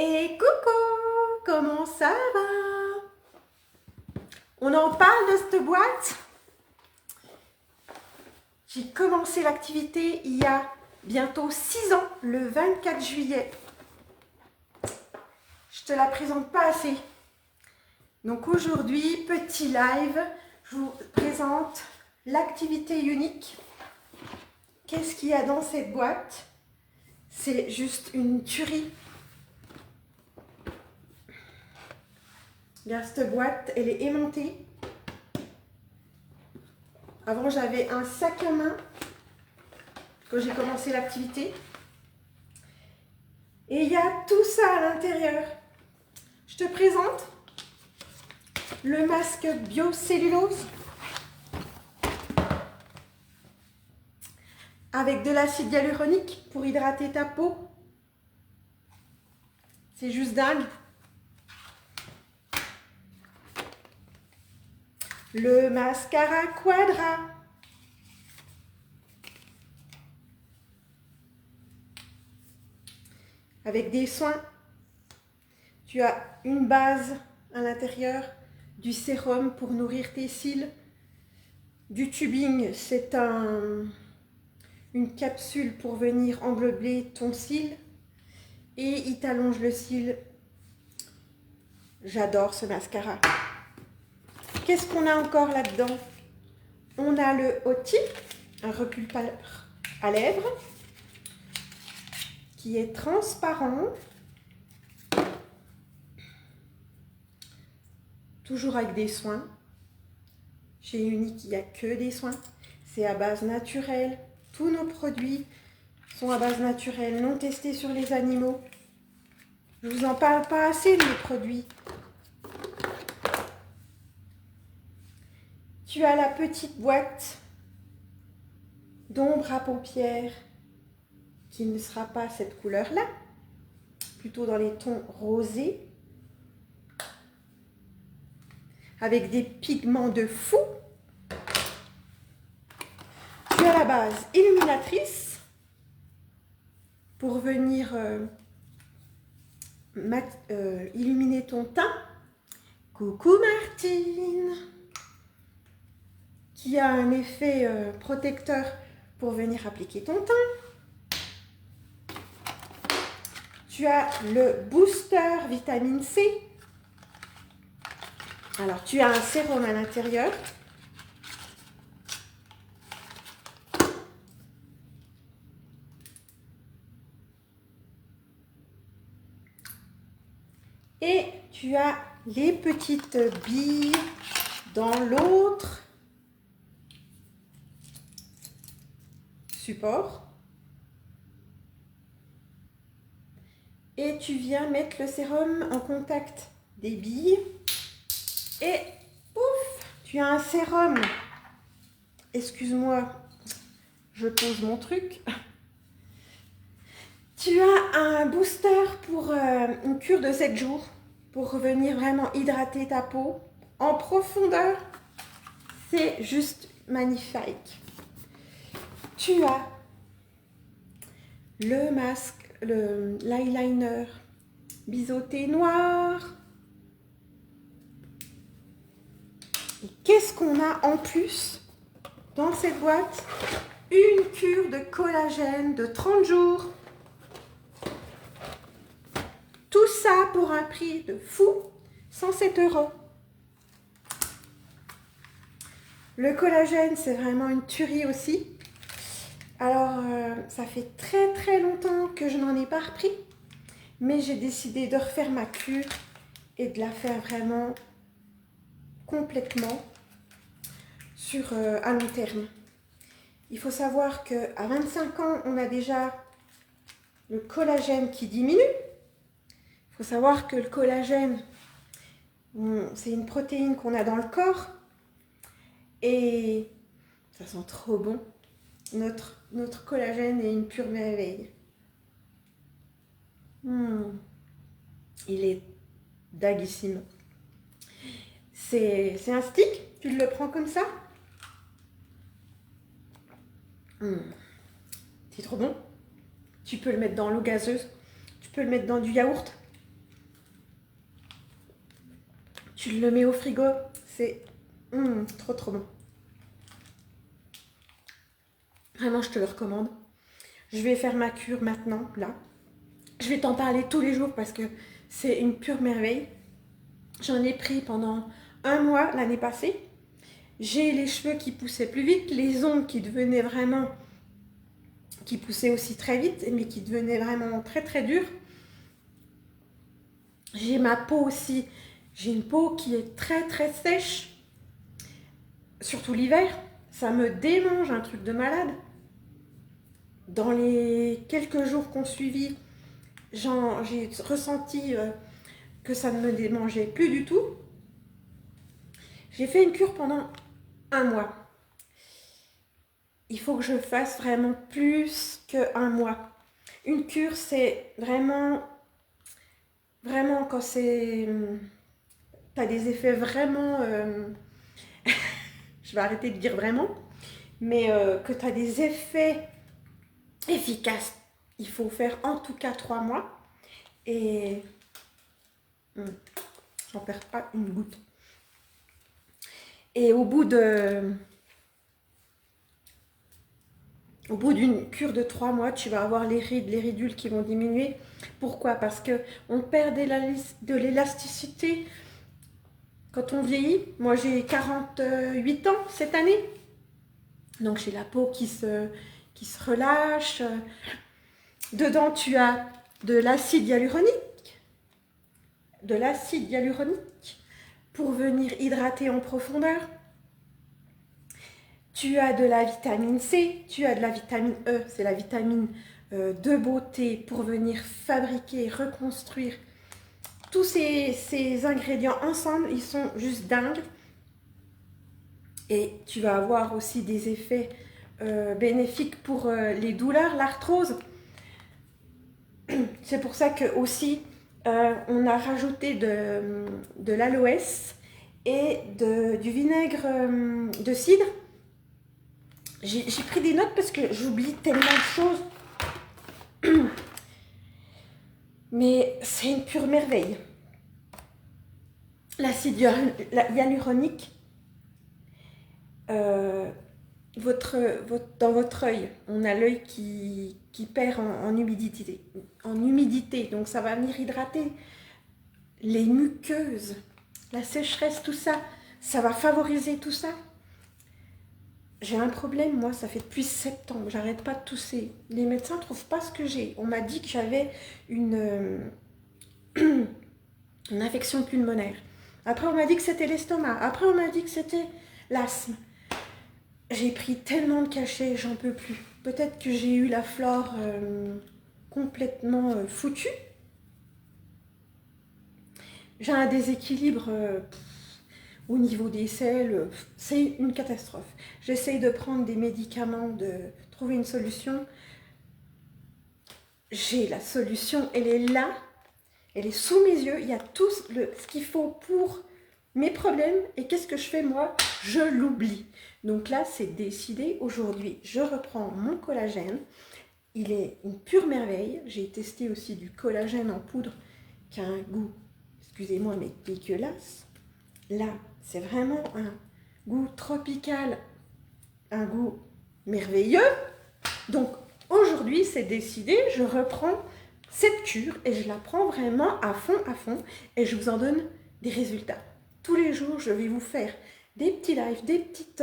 Et coucou, comment ça va? On en parle de cette boîte? J'ai commencé l'activité il y a bientôt 6 ans, le 24 juillet. Je te la présente pas assez. Donc aujourd'hui, petit live, je vous présente l'activité unique. Qu'est-ce qu'il y a dans cette boîte? C'est juste une tuerie. Regarde cette boîte, elle est aimantée. Avant, j'avais un sac à main quand j'ai commencé l'activité. Et il y a tout ça à l'intérieur. Je te présente le masque biocellulose avec de l'acide hyaluronique pour hydrater ta peau. C'est juste dingue. Le mascara Quadra. Avec des soins. Tu as une base à l'intérieur, du sérum pour nourrir tes cils, du tubing, c'est une capsule pour venir englober ton cil et il t'allonge le cil. J'adore ce mascara. Qu'est-ce qu'on a encore là-dedans? On a le Oti, un repulpeur à lèvres qui est transparent, toujours avec des soins. Chez Unique, il n'y a que des soins. C'est à base naturelle. Tous nos produits sont à base naturelle, non testés sur les animaux. Je ne vous en parle pas assez de mes produits. Tu as la petite boîte d'ombre à paupières qui ne sera pas cette couleur-là, plutôt dans les tons rosés, avec des pigments de fou. Tu as la base illuminatrice pour venir illuminer ton teint. Coucou Martine, qui a un effet protecteur pour venir appliquer ton teint. Tu as le booster vitamine C. Alors, tu as un sérum à l'intérieur. Et tu as les petites billes dans l'autre support. Et tu viens mettre le sérum en contact des billes. Et pouf, tu as un sérum. Excuse-moi, je pose mon truc. Tu as un booster pour une cure de 7 jours pour revenir vraiment hydrater ta peau en profondeur. C'est juste magnifique. Tu as le masque, l'eyeliner biseauté noir. Et qu'est-ce qu'on a en plus dans cette boîte? Une cure de collagène de 30 jours. Tout ça pour un prix de fou, 107 €. Le collagène, c'est vraiment une tuerie aussi. Alors, ça fait très très longtemps que je n'en ai pas repris. Mais j'ai décidé de refaire ma cure et de la faire vraiment complètement à long terme. Il faut savoir qu'à 25 ans, on a déjà le collagène qui diminue. Il faut savoir que le collagène, c'est une protéine qu'on a dans le corps et ça sent trop bon. Notre collagène est une pure merveille. Il est daguissime. C'est un stick, tu le prends comme ça. C'est trop bon. Tu peux le mettre dans l'eau gazeuse, tu peux le mettre dans du yaourt. Tu le mets au frigo, c'est trop trop bon. Vraiment, je te le recommande. Je vais faire ma cure maintenant, là. Je vais t'en parler tous les jours parce que c'est une pure merveille. J'en ai pris pendant 1 mois l'année passée. J'ai les cheveux qui poussaient plus vite, les ongles qui devenaient vraiment, qui poussaient aussi très vite, mais qui devenaient vraiment très très durs. J'ai ma peau aussi, j'ai une peau qui est très très sèche, surtout l'hiver. Ça me démange, un truc de malade. Dans les quelques jours qu'on suivit, j'ai ressenti que ça ne me démangeait plus du tout. J'ai fait une cure pendant 1 mois. Il faut que je fasse vraiment plus que 1 mois. Une cure, c'est vraiment quand c'est... T'as des effets vraiment... je vais arrêter de dire vraiment. Mais que tu as des effets efficaces. Il faut faire en tout cas 3 mois. Et j'en perds pas une goutte. Et au bout d'une cure de 3 mois, tu vas avoir les rides, les ridules qui vont diminuer. Pourquoi? Parce qu'on perd de l'élasticité quand on vieillit. Moi, j'ai 48 ans cette année. Donc, j'ai la peau qui se relâche. Dedans, tu as de l'acide hyaluronique. De l'acide hyaluronique pour venir hydrater en profondeur. Tu as de la vitamine C, tu as de la vitamine E, c'est la vitamine de beauté pour venir fabriquer, reconstruire. Tous ces ingrédients ensemble, ils sont juste dingues. Et tu vas avoir aussi des effets bénéfiques pour les douleurs, l'arthrose. C'est pour ça que aussi on a rajouté de l'aloès et du vinaigre de cidre. J'ai pris des notes parce que j'oublie tellement de choses. Mais c'est une pure merveille. L'acide hyaluronique, dans votre œil, on a l'œil qui perd en humidité. Donc ça va venir hydrater les muqueuses, la sécheresse, tout ça. Ça va favoriser tout ça. J'ai un problème, moi, ça fait depuis septembre, j'arrête pas de tousser. Les médecins ne trouvent pas ce que j'ai. On m'a dit que j'avais une infection pulmonaire. Après, on m'a dit que c'était l'estomac. Après, on m'a dit que c'était l'asthme. J'ai pris tellement de cachets, j'en peux plus. Peut-être que j'ai eu la flore complètement foutue. J'ai un déséquilibre... au niveau des selles, c'est une catastrophe. J'essaye de prendre des médicaments, de trouver une solution. J'ai la solution, elle est là, elle est sous mes yeux. Il y a tout ce qu'il faut pour mes problèmes. Et qu'est-ce que je fais moi? Je l'oublie. Donc là, c'est décidé. Aujourd'hui, je reprends mon collagène. Il est une pure merveille. J'ai testé aussi du collagène en poudre qui a un goût, excusez-moi, mais dégueulasse. Là, c'est vraiment un goût tropical, un goût merveilleux. Donc, aujourd'hui, c'est décidé, je reprends cette cure et je la prends vraiment à fond, et je vous en donne des résultats. Tous les jours, je vais vous faire des petits lives, des petites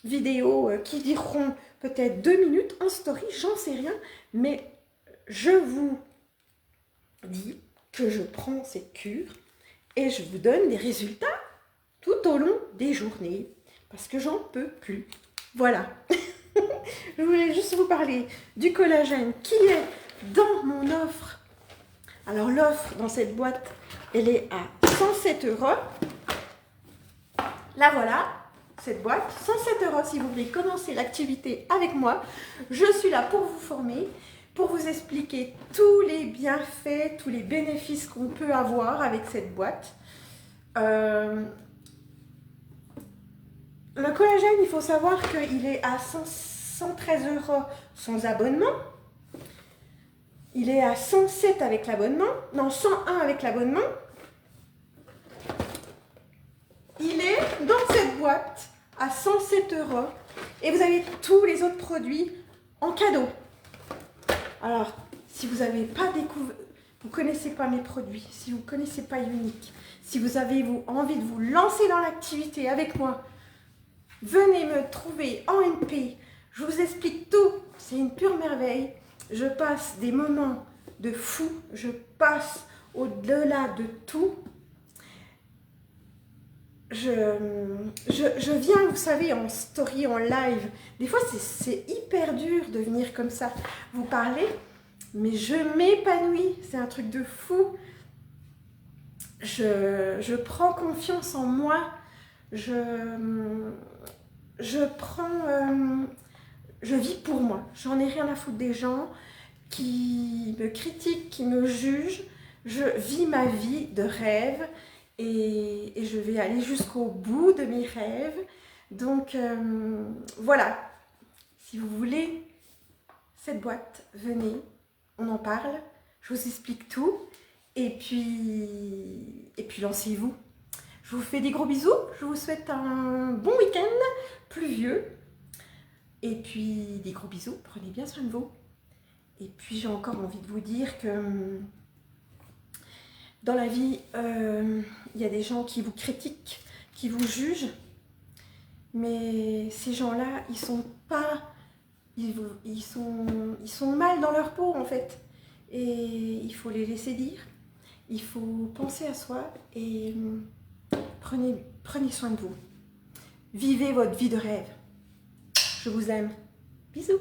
vidéos qui diront peut-être 2 minutes en story, j'en sais rien, mais je vous dis que je prends cette cure et je vous donne des résultats tout au long des journées, parce que j'en peux plus. Voilà. Je voulais juste vous parler du collagène qui est dans mon offre. Alors l'offre dans cette boîte, elle est à 107 €. La voilà, cette boîte, 107 € si vous voulez commencer l'activité avec moi. Je suis là pour vous former, pour vous expliquer tous les bienfaits, tous les bénéfices qu'on peut avoir avec cette boîte. Le collagène, il faut savoir qu'il est à 113 € sans abonnement. Il est à 107 avec l'abonnement. Non, 101 avec l'abonnement. Il est dans cette boîte à 107 € et vous avez tous les autres produits en cadeau. Alors, si vous n'avez pas découvert, vous ne connaissez pas mes produits, si vous ne connaissez pas Unique, si vous avez envie de vous lancer dans l'activité avec moi, venez me trouver en MP. Je vous explique tout. C'est une pure merveille. Je passe des moments de fou. Je passe au-delà de tout. Je viens, vous savez, en story, en live. Des fois, c'est hyper dur de venir comme ça vous parler. Mais je m'épanouis. C'est un truc de fou. Je prends confiance en moi. Je vis pour moi. J'en ai rien à foutre des gens qui me critiquent, qui me jugent. Je vis ma vie de rêve et je vais aller jusqu'au bout de mes rêves. Donc voilà, si vous voulez cette boîte, venez, on en parle, je vous explique tout et puis lancez-vous. Je vous fais des gros bisous, je vous souhaite un bon week-end pluvieux. Et puis des gros bisous, prenez bien soin de vous. Et puis j'ai encore envie de vous dire que dans la vie, il y a des gens qui vous critiquent, qui vous jugent. Mais ces gens-là, ils sont mal dans leur peau en fait. Et il faut les laisser dire. Il faut penser à soi et prenez soin de vous. Vivez votre vie de rêve. Je vous aime. Bisous.